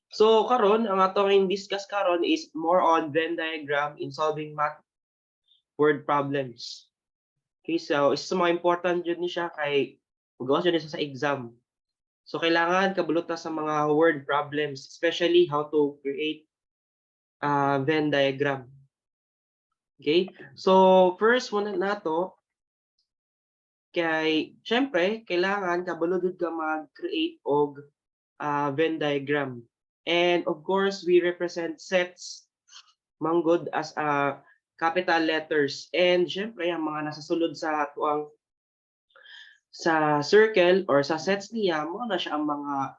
So karon ang atong discuss karon is more on Venn diagram in solving math word problems. Okay, so isa sa mga important yun ni siya kay magawas yun isa sa exam. So kailangan kabulot ta sa mga word problems, especially how to create Venn diagram. Okay? So first muna nato kay syempre kailangan kabulot jud ka mag-create og Venn diagram. And of course, we represent sets manggod as capital letters. And syempre, ang mga nasa sulod sa tuang sa circle or sa sets niya, mo na siya ang mga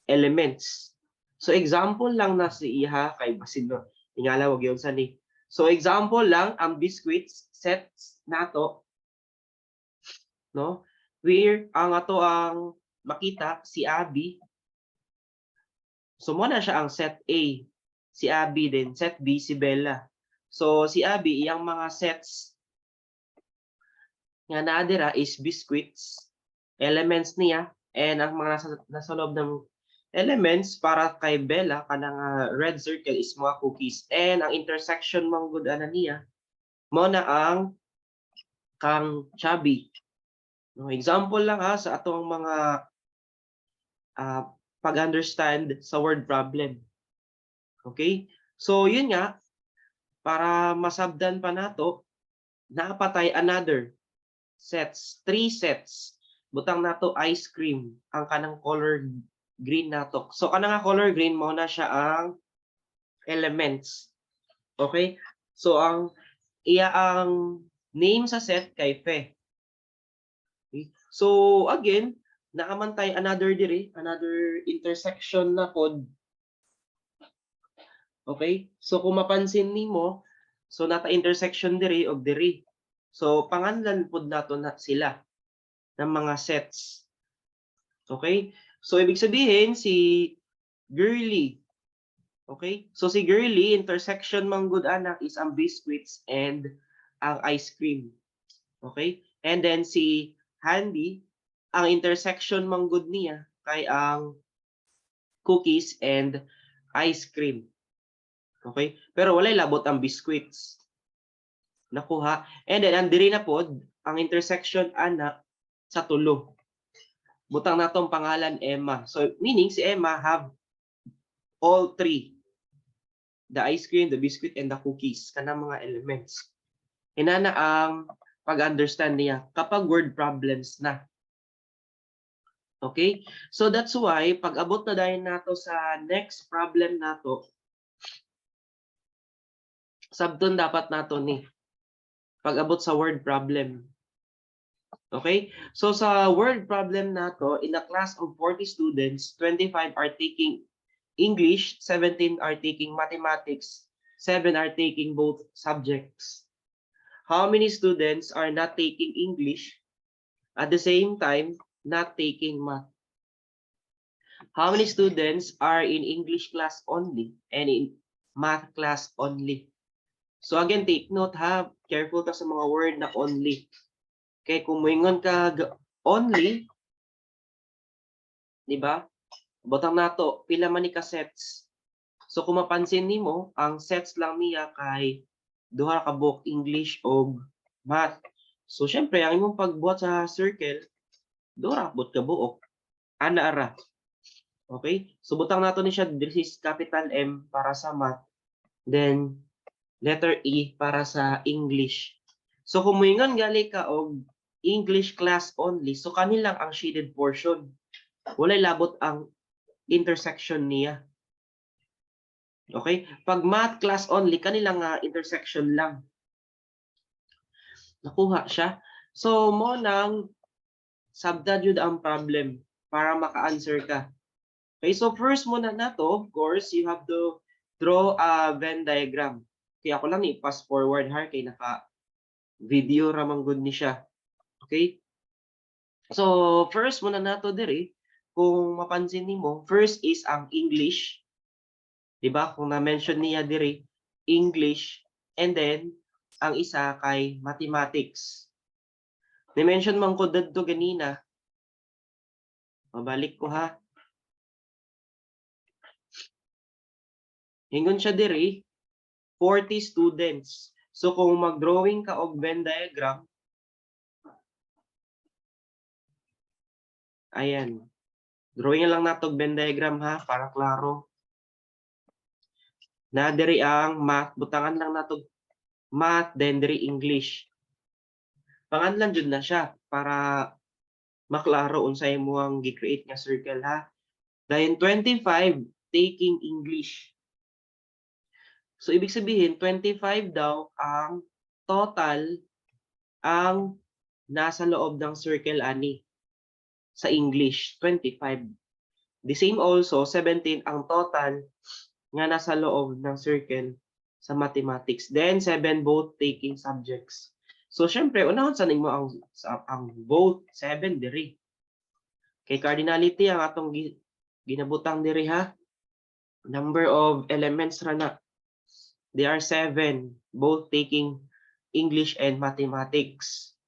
elements. So example lang na si iha kay basin no. Tingala wag yon sa ni. So example lang ang biscuits sets nato no. Where ang ato ang makita si Abby. So mo na siya ang set A, si Abby din, set B si Bella. So si Abby iyang mga sets nga naa dira is biscuits, elements niya, and ang mga nasa loob ng elements para kay Bella kanang red circle is mga cookies, and ang intersection mang gud ana niya mo na ang kang chubby. No, example lang sa atong mga pag-understand sa word problem. Okay? So yun nga, para masabdan pa nato, napatay another sets, 3 sets. Butang nato ice cream, ang kanang color green nato. So kanang color green mo na siya ang elements. Okay? So ang ang name sa set kay Fe. Okay? So again, nakamantay another diri, another intersection na pod. Okay? So kung mapansin nimo, so nata intersection diri og diri. So panganlan pod nato na sila ng mga sets. Okay? So ibig sabihin si Girly. Okay? So si Girly intersection man gud anak is ang biscuits and ang ice cream. Okay? And then si Handy ang intersection man gud niya kay ang cookies and ice cream. Okay? Pero walay labot ang biscuits. Nakuha. And then andiri na pod ang intersection ana sa tulo. Butang natong pangalan Emma. So meaning si Emma have all three. The ice cream, the biscuit, and the cookies. Kanang mga elements. Inana ang pag-understand niya kapag word problems na. Okay? So that's why, pag abot na dahil nato sa next problem nato, sabton dapat nato ni pag abot sa word problem. Okay? So sa word problem nato, in a class of 40 students, 25 are taking English, 17 are taking mathematics, 7 are taking both subjects. How many students are not taking English at the same time not taking math? How many students are in English class only and in math class only? So again, take note ha, careful ta sa mga word na only. Okay, kung moingon ka only, di ba? Botang nato, pila man ni ka sets. So kung mapansin nimo, ang sets lang niya kay duha ka buok English o math. So syempre, ang imong pagbuhat sa circle, duha ka buok. Ana ara. Okay? So butang nato ni siya, this is capital M para sa math. Then letter E para sa English. So kung moingon gali ka og English class only, so kanilang ang shaded portion. Walay labot ang intersection niya. Okay? Pag math class only, kanilang intersection lang. Nakuha siya. So, mo nang sabda jud ang problem para maka-answer ka. Okay, so first muna na to, of course, you have to draw a Venn diagram. Kaya ako lang i-pass forward ha, kay naka-video ramang good ni siya. Okay? So, first muna na to diri, kung mapansin nimo, first is ang English. Diba? Kung na-mention niya diri, English, and then, ang isa kay mathematics. Na-mention man ko dadto ganina. Mabalik ko ha. Hingon siya diri 40 students. So kung mag-drawing ka og Venn diagram, ayan. Drawing lang nato og Venn diagram ha para klaro. Na diri ang math, butangan lang nato math then diri English. Panganlan jud na siya para maklaro unsay imong gi-create nga circle ha. Then 25 taking English. So ibig sabihin 25 daw ang total ang nasa loob ng circle ani sa English, 25. The same also 17 ang total nga nasa loob ng circle sa mathematics. Then 7 both taking subjects. So syempre unahon sa nimo ang both 7 diri. Kay cardinality ang atong ginabutang diri ha. Number of elements ra na. They are 7, both taking English and mathematics.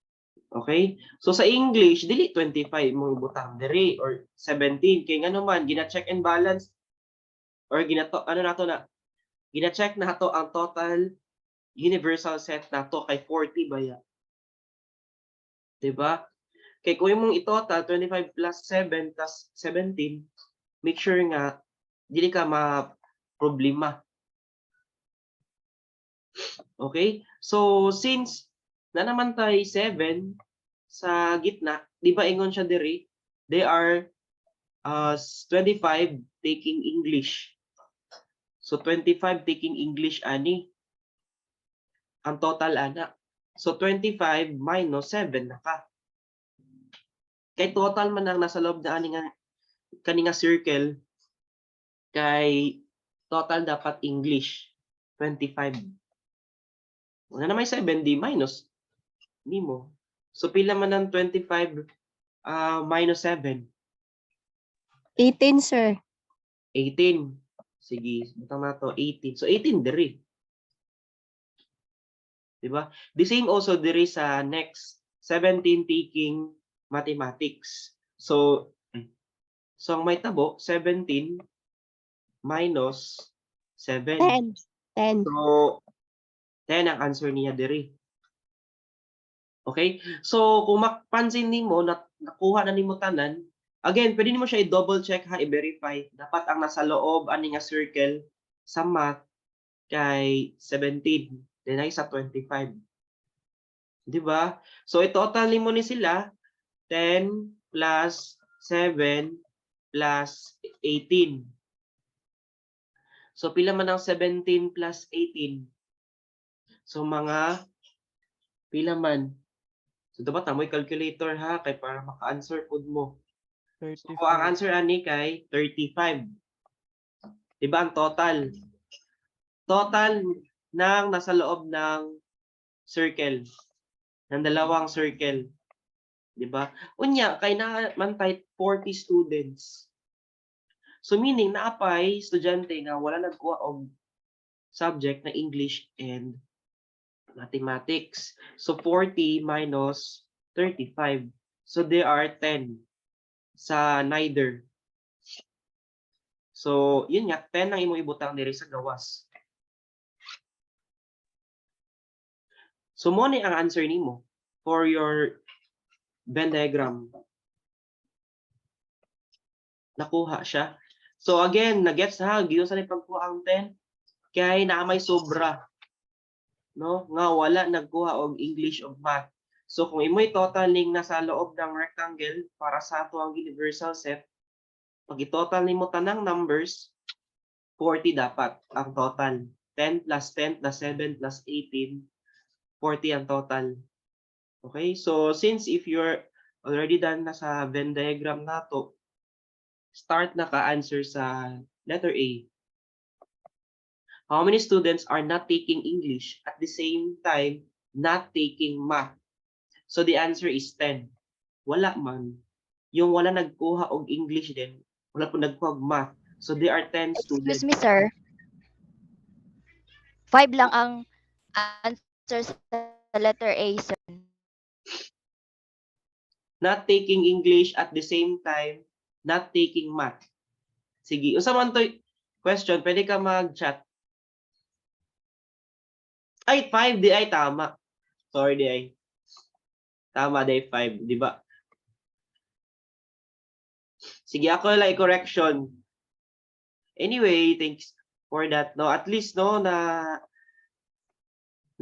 Okay? So sa English, dili 25 mo ibutang diri or 17 kay ngano man gina-check and balance or gina-check na to ang total universal set nato kay 40 baya. 'Di ba? Kay kung imong i-total 25 plus 7 plus 17, make sure nga dili ka ma-problema. Okay? So since na naman tay 7 sa gitna, di ba ingon siya diri? They are 25 taking English. So 25 taking English ani. Ang total ana. So 25 minus 7 na ka. Kay total man ang nasa loob na ani nga kaninga circle kay total dapat English 25. Wala na may 7 di minus nimo. So pila man ang 25 minus 7? 18, sir. 18. Sige, butang na to 18. So 18 diri. Diba? The same also diri sa next 17 taking mathematics. So ang may tabo 17 minus 7. 10. 10. So 10 ang answer niya diri. Okay? So kung mapansin nimo nakuha na nimo tanan, again, pwede nimo siya i-double check ha, i-verify. Dapat ang nasa loob ani nga circle sa math kay 17. Then ay sa 25. Di ba? So i-total nimo ni sila 10 plus 7 plus 18. So pila man ang 17 plus 18? So mga pila man? So dapat amoy calculator ha kay para maka-answer pud mo. 35. So ang answer ani kay 35. Diba ang total? Total ng nasa loob ng circle. Ng dalawang circle. Diba? Unya, kay naman tayo 40 students. So meaning, naapay estudyante nga wala nagkuha og subject na English and mathematics. So 40 minus 35. So there are 10 sa neither. So, yun nga, 10 ang imong ibutang diri sa gawas. So, mo ni ang answer nimo for your Venn diagram. Nakuha siya. So, again, nagets ha, giyon sa ni pagkuha ang 10 kay naa may sobra. No? Nga wala nagkuha og English og math. So, kung imoy total ning nasa loob ng rectangle para sa ato ang universal set, pag i-total nimo tanang numbers, 40 dapat ang total. 10 plus 10 plus 7 plus 18, 40 ang total. Okay? So, since if you're already done na sa Venn diagram nato, start na ka-answer sa letter A. How many students are not taking English at the same time not taking math? So, the answer is 10. Wala man. Yung wala nagkuha og English din, wala po nagkuha og math. So, there are 10 students. Excuse me, sir. 5 lang ang answer sa letter A, sir. Not taking English at the same time not taking math. Sige, usa man to question, pwede ka mag-chat Ay, 5, di ay tama. Sorry, di ay. Tama, di ay 5, di ba? Sige, ako lang correction. Anyway, thanks for that. No, at least no na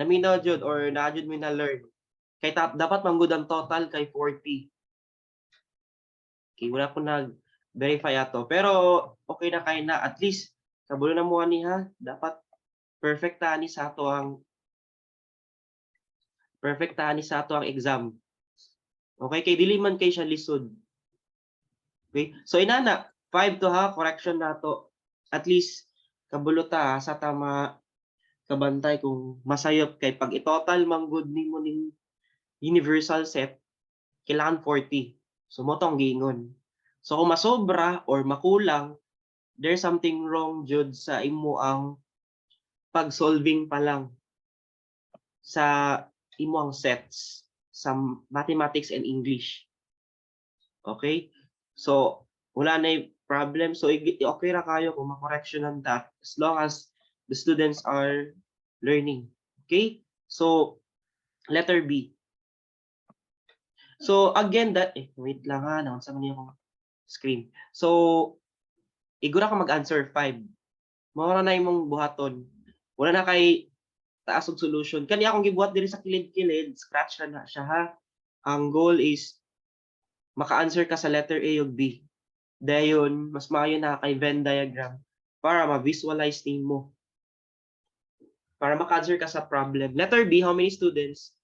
minaw jud or na jud mi na learn. Kay dapat manggod ang total kay 40. Okay, wala ko nag-verify ato. Pero okay na kay na at least kabulo na mo ani ha. Dapat perfect ta ni sa ato ang exam. Okay, kay dili man kay siya lisod. Okay? So inana, 5 to ha, correction nato. At least kabulo ta sa tama kabantay kung masayop kay pag i-total manggod nimo ning universal set kailangan 40. So mo tong giingon. So kung masobra or makulang, there's something wrong jud sa imo ang pag-solving pa lang sa imo ang sets sa mathematics and English. Okay? So wala na problem. So okay ra kayo kung ma-correctionan ta as long as the students are learning. Okay? So letter B. So again that wait lang ha, naunsa man yung screen. So igura ka mag-answer 5. Mao na imong buhaton. Wala na kay taas og solution. Kani akong gibuhat diri sa kilid-kilid, scratch na siya ha. Ang goal is maka-answer ka sa letter A ug B. Dayon mas maayo na kay Venn diagram para ma-visualize nimo. Para maka-answer ka sa problem. Letter B, how many students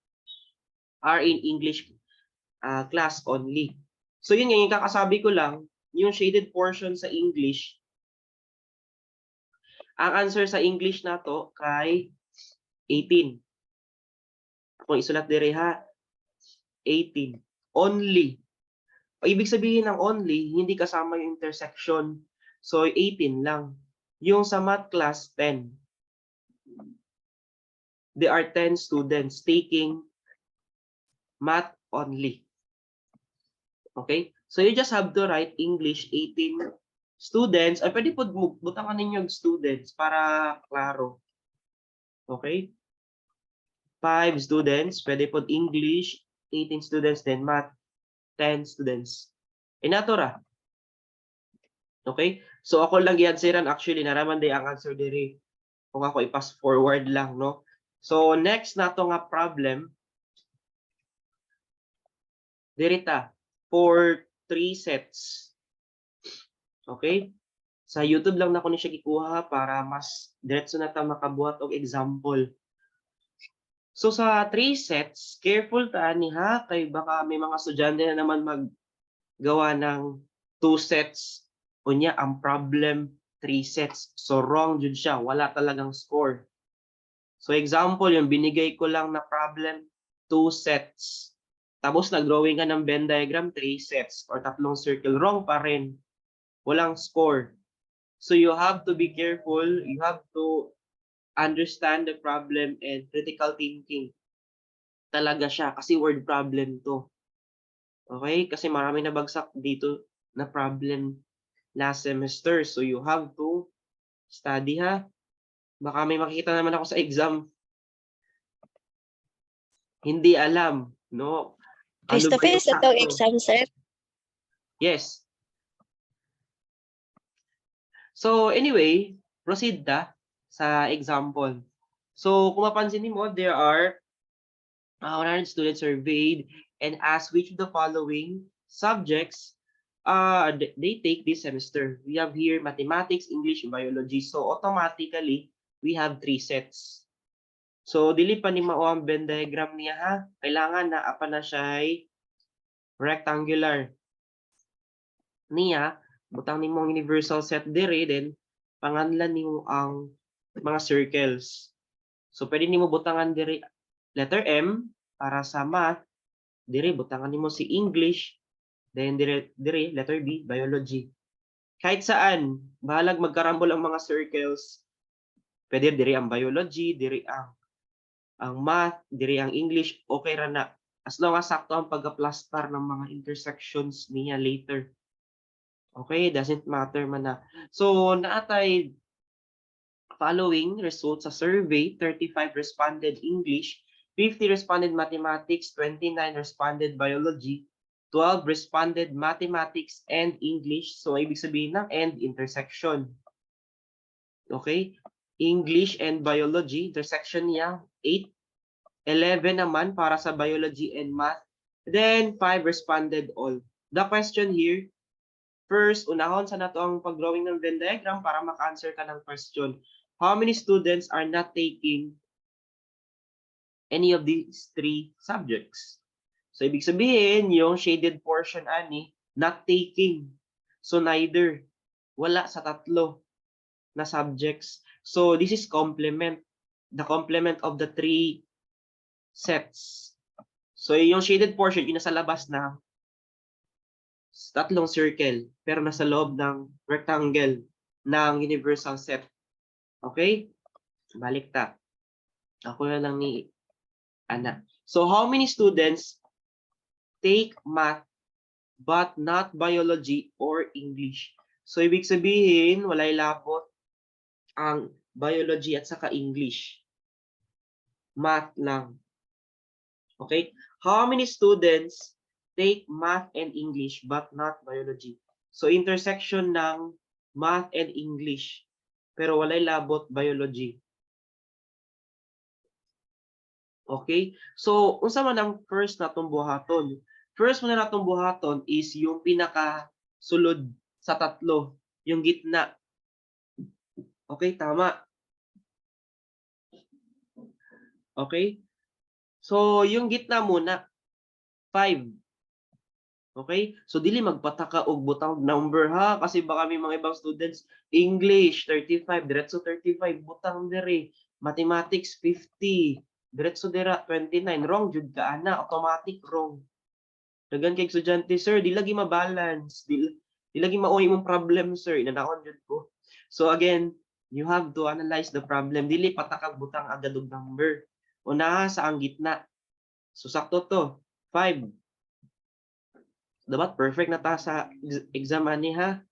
are in English class only? So yun yung kakasabi ko lang, yung shaded portion sa English, ang answer sa English na to kay 18. Kung isulat dire ha, 18. Only. Ibig sabihin ng only, hindi kasama yung intersection. So 18 lang. Yung sa math class, 10. There are 10 students taking math only. Okay? So you just have to write English 18 students. Ay, pwede po butangan ninyo yung students para klaro. Okay? 5 students. Pwede po English, 18 students, then math, 10 students. Inatura. Okay? So ako lang i-answeran actually, naraman day ang answer diri. Kung ako i-pass forward lang, no? So next na to nga problem. Dirita for 3 sets. Okay? Sa YouTube lang na ko ni siya gikuha para mas diretso na ta makabuhat og example. So sa 3 sets, careful ta ni ha kay baka may mga estudyante na naman maggawa ng 2 sets. Unya ang problem 3 sets. So wrong jud siya, wala talagang score. So example, yung binigay ko lang na problem 2 sets. Tapos nag-drawing ka ng Venn diagram 3 sets or tatlong circle, wrong pa rin. Walang score. So you have to be careful, you have to understand the problem and critical thinking. Talaga siya kasi word problem to. Okay? Kasi marami na bagsak dito na problem last semester. So you have to study ha. Baka may makikita naman ako sa exam. Hindi alam, no? Face Ano to ba yung face itong sakto? exam, sir. Yes. So anyway, proceed ta sa example. So kung mapansin mo, there are 100 students surveyed and asked which of the following subjects they take this semester. We have here mathematics, English, biology. So automatically, we have 3 sets. So dili pa ni mao ang Venn diagram niya ha. Kailangan na apa na siya ay rectangular. Niya, butang nimo ang universal set diri, then panganlan nimo ang mga circles. So pwede nimo butangan diri letter M para sa math, diri butangan nimo si English, then diri letter B, biology. Kahit saan, bahalag magkarambol ang mga circles. Pwede diri ang biology, diri ang math, diri ang English, okay ra na. As long as sakto ang pagka-plaster ng mga intersections niya later. Okay, doesn't matter man na. So, naatay following results sa survey, 35 responded English, 50 responded mathematics, 29 responded biology, 12 responded mathematics and English. So, ibig sabihin ng and intersection. Okay? English and biology, intersection niya, 8. 11 naman para sa biology and math. Then, 5 responded all. The question here, first, unahon sa nato ang pag-drawing ng Venn diagram para maka-answer ka ng question. How many students are not taking any of these 3 subjects? So, ibig sabihin, yung shaded portion, ani, not taking. So, neither. Wala sa 3 na subjects. So, this is complement. The complement of the 3 sets. So, yung shaded portion, yung nasa labas na 3 circle, pero nasa loob ng rectangle ng universal set. Okay? Baliktad. Ako na lang ni Ana. So, how many students take math but not biology or English? So, ibig sabihin, walay lapot ang biology at saka English. Math lang. Okay? How many students take math and English but not biology? So, intersection ng math and English, pero walay labot biology. Okay? So, unsa man ang first natong buhaton? First mo na natong buhaton is yung pinaka-sulod sa 3, yung gitna. Okay, tama. Okay? So, yung gitna muna, 5. Okay? So, dili magpataka og butang number ha, kasi baka may mga ibang students, English, 35, diretso 35, butang dire. Mathematics, 50, diretso dira, 29. Wrong, jud ka, ana. Automatic wrong. Dagan kay estudyante, sir, di lagi ma-balance. Di lagi mauwi mong problem, sir. Inanakon jud ko. So, again, you have to analyze the problem. Dili patakag butang agad og number. Una sa ang gitna. So, sakto to. 5. Dapat perfect na ta sa exam ani ha.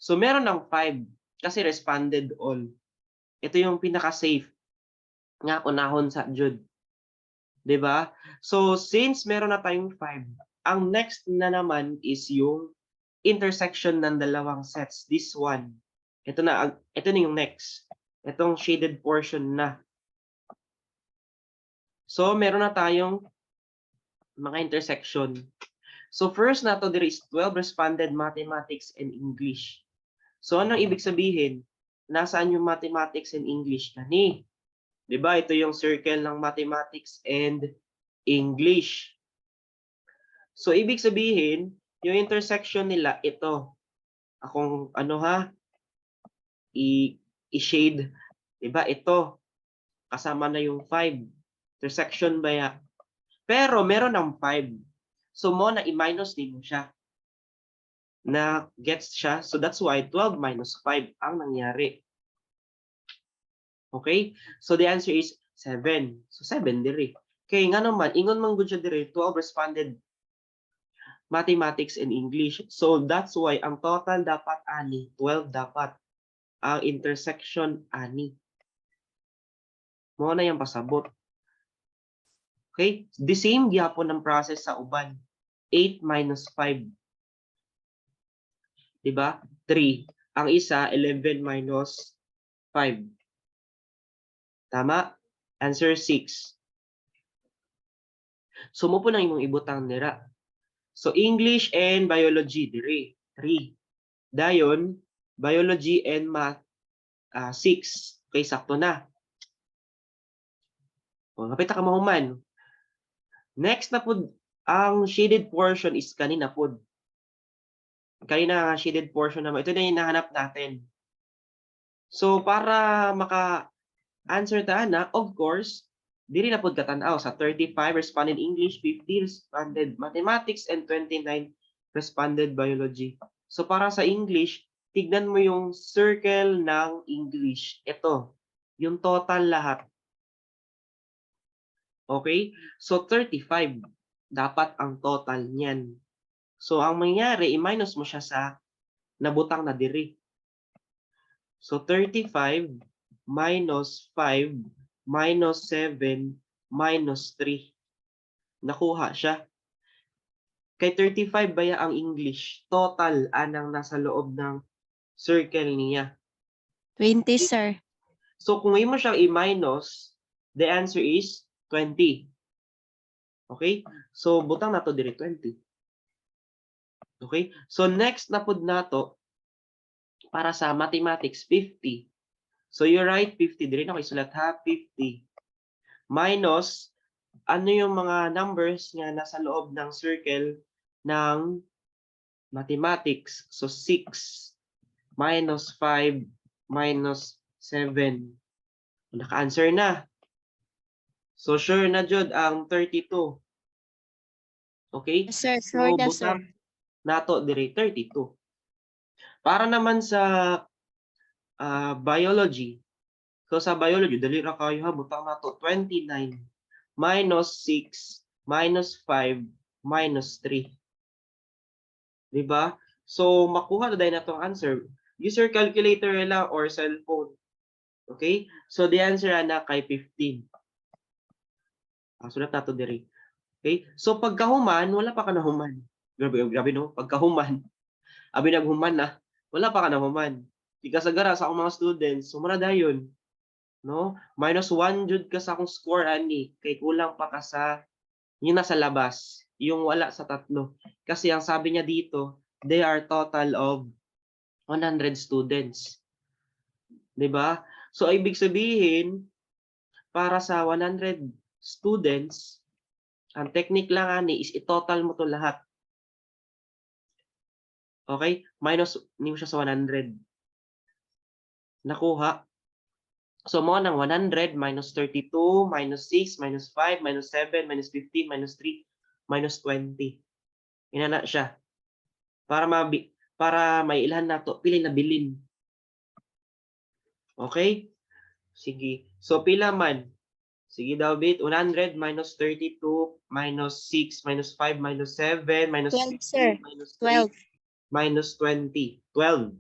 So, meron ng 5 kasi responded all. Ito yung pinaka-safe nga unahon sa jud. 'Di ba? So, since meron na tayong 5, ang next na naman is yung intersection ng dalawang sets. This one. Ito na yung next. Itong shaded portion na. So, meron na tayong mga intersection. So, first na to, there is 12 responded mathematics and English. So, anong ibig sabihin? Nasaan yung mathematics and English? Kani. Diba? Ito yung circle ng mathematics and English. So, ibig sabihin, yung intersection nila, ito. Akong, i-shade. Diba? Ito. Kasama na yung 5. Intersection ba ya? Pero, meron ng 5. So, mo na i-minus din mo siya. Na gets siya. So, that's why 12 minus 5 ang nangyari. Okay? So, the answer is 7. So, 7 diri. Okay, nga naman, ingon man gud siya diri, 12 responded mathematics and English. So, that's why ang total dapat ani, 12 dapat. Ang intersection ani. Mo na yung pasabot. Okay? The same gyapon ng process sa uban. 8 minus 5. Diba? 3. Ang isa, 11 minus 5. Tama? Answer 6. So, mo po nang imong ibutang nira. So, English and biology, dire. 3. Dayon, biology and math, 6. Okay, sakto na. O, kapit ka mahuman. Next na po, ang shaded portion is kanina po. Kanina shaded portion naman. Ito na yung hinahanap natin. So, para maka-answer ta na, of course, diri na po katanaw sa 35 responded English, 50 responded mathematics, and 29 responded biology. So, para sa English, tignan mo yung circle ng English. Ito, yung total lahat. Okay? So, 35. Dapat ang total niyan. So, ang mangyari, i-minus mo siya sa nabutang na diri. So, 35 minus 5, minus 7, minus 3. Nakuha siya. Kay 35 baya ang English. Total anang nasa loob ng circle niya. 20, sir. So kung ngayon mo siyang i-minus, the answer is 20. Okay? So butang nato diri 20. Okay? So next na pud nato para sa mathematics 50. So you write 50 diri na ko isulat ha 50 minus ano yung mga numbers nga nasa loob ng circle ng mathematics. So 6 minus 5 minus 7. Naka-answer na. So sure na jud ang 32. Okay? Yes, sir. So Sure na, sir. butang nato diri 32. Para naman sa biology. So sa biology dali ra kayo ha butang nato 29 minus 6 minus 5 minus 3. Di ba? So makuha na dahil na itong answer. Use your calculator lang or cellphone. Okay? So the answer na kay 15. Sulat nato diri. Okay? So pagkahuman, wala pa ka nahuman. Grabe no? Pagkahuman, abi naghuman na, wala pa ka nahuman. Di kasagara sa akong mga students, sumara dayon. No? Minus 1 jud ka sa akong score ani kay kulang pa ka sa yung nasa labas, yung wala sa tatlo. Kasi ang sabi niya dito, they are total of 100 students. 'Di ba? So ibig sabihin para sa 100 students, ang technique lang ani is i-total mo to lahat. Okay? Minus ni mo siya sa 100. Nakuha. So mo nang 100 minus 32 minus 6 minus 5 minus 7 minus 15 minus 3 minus 20. Inana siya. Para may ilhan nato pili na bilin. Okay? Sige. So pila man? Sige daw bit 100 minus 32 minus 6 minus 5 minus 7 minus 12, sir. 15 minus 3 12. minus 20. 12.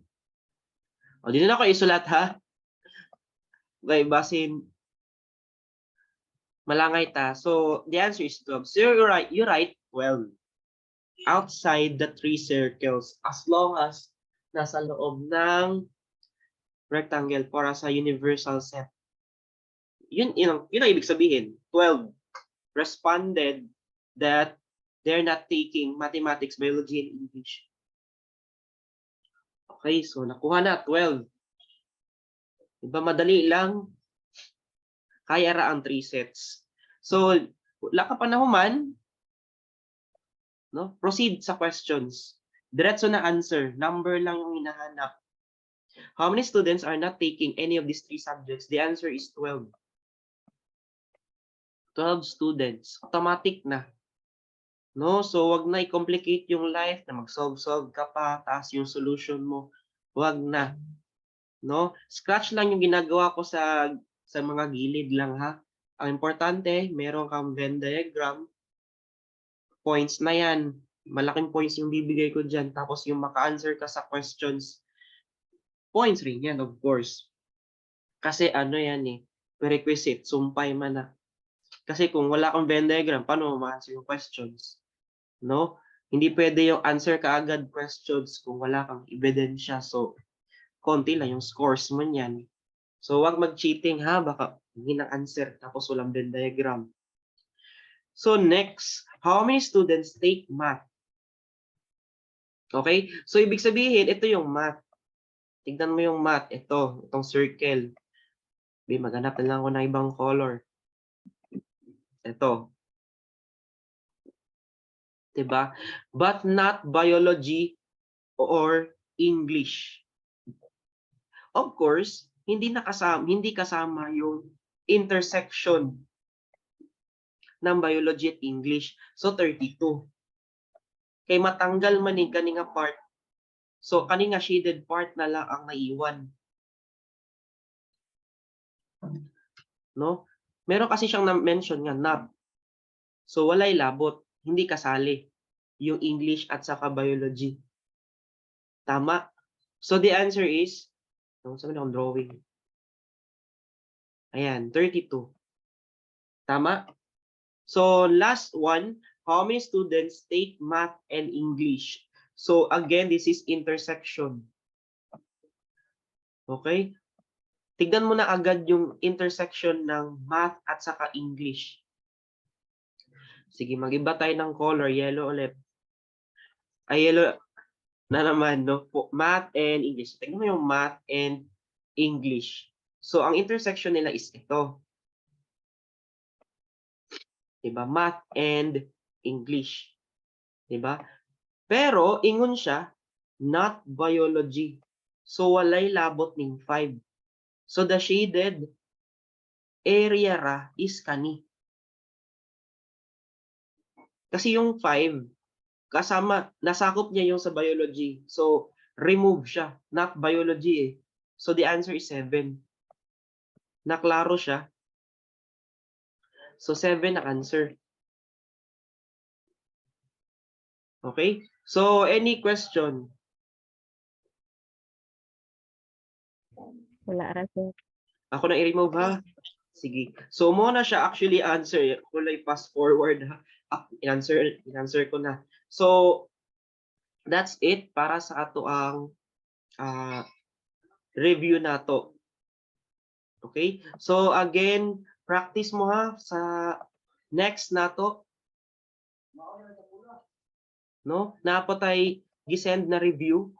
O dito na ako isulat ha. Okay, basin malangay ta. So the answer is 12. So you write 12 outside the three circles as long as nasa loob ng rectangle para sa universal set. Yun ang ibig sabihin. 12 responded that they're not taking mathematics, biology, and English. Okay, so nakuha na 12. Diba madali lang? Kaya ra ang 3 sets. So, wala ka pa nahuman, no? Proceed sa questions. Diretso na answer. Number lang yung hinahanap. How many students are not taking any of these 3 subjects? The answer is 12. 12 students. Automatic na. No? So, wag na i-complicate yung life na mag-solve ka pa, taas yung solution mo. Wag na. No? Scratch lang yung ginagawa ko sa mga gilid lang ha. Ang importante, meron kang Venn diagram. Points na yan. Malaking points yung bibigay ko dyan. Tapos yung maka-answer ka sa questions. Points rin yan, of course. Kasi ano yan eh, prerequisite, sumpay man na. Kasi kung wala kang Venn diagram, paano mo ma-answer yung questions? No? Hindi pwede yung answer kaagad questions kung wala kang ebidensya. So, konti lang yung scores mo niyan. So, wag mag-cheating ha, baka hindi na answer tapos walang Venn diagram. So, next, how many students take math? Okay? So, ibig sabihin, ito yung math. Tignan mo yung math. Itong circle. Maghanap na lang ako ng ibang color. Ito. Diba? But not biology or English. Of course, hindi kasama yung intersection ng biology at English. So 32. Kay matanggal man ni kaninga part. So kaninga shaded part na lang ang naiwan. No? Meron kasi siyang na-mention nga not. So walay labot, hindi kasali yung English at saka biology. Tama. So the answer is, sabi na akong drawing. Ayan, 32. Tama? So, last one, how many students take math and English? So, again, this is intersection. Okay? Tignan mo na agad yung intersection ng math at saka English. Sige, mag-iba tayo ng color. Yellow ulit. Ay, yellow na naman, no? Math and English. Tignan mo yung math and English. So, ang intersection nila is ito. Diba? Math and English. Diba? Pero, ingon siya, not biology. So, walay labot ning 5. So, the shaded area ra is kani. Kasi yung 5, kasama, nasakop niya yung sa biology. So, remove siya. Not biology eh. So, the answer is 7. Naklaro siya. So, 7 na answer. Okay? So, any question? Wala ra, sir. Ako na i-remove ha? Sige. So, mo na siya actually answer. Kulay fast forward ha. In-answer ko na. So, that's it para sa ato ang review nato. Okay? So, again, practice mo ha sa next nato. No? Napo tay gisend na review.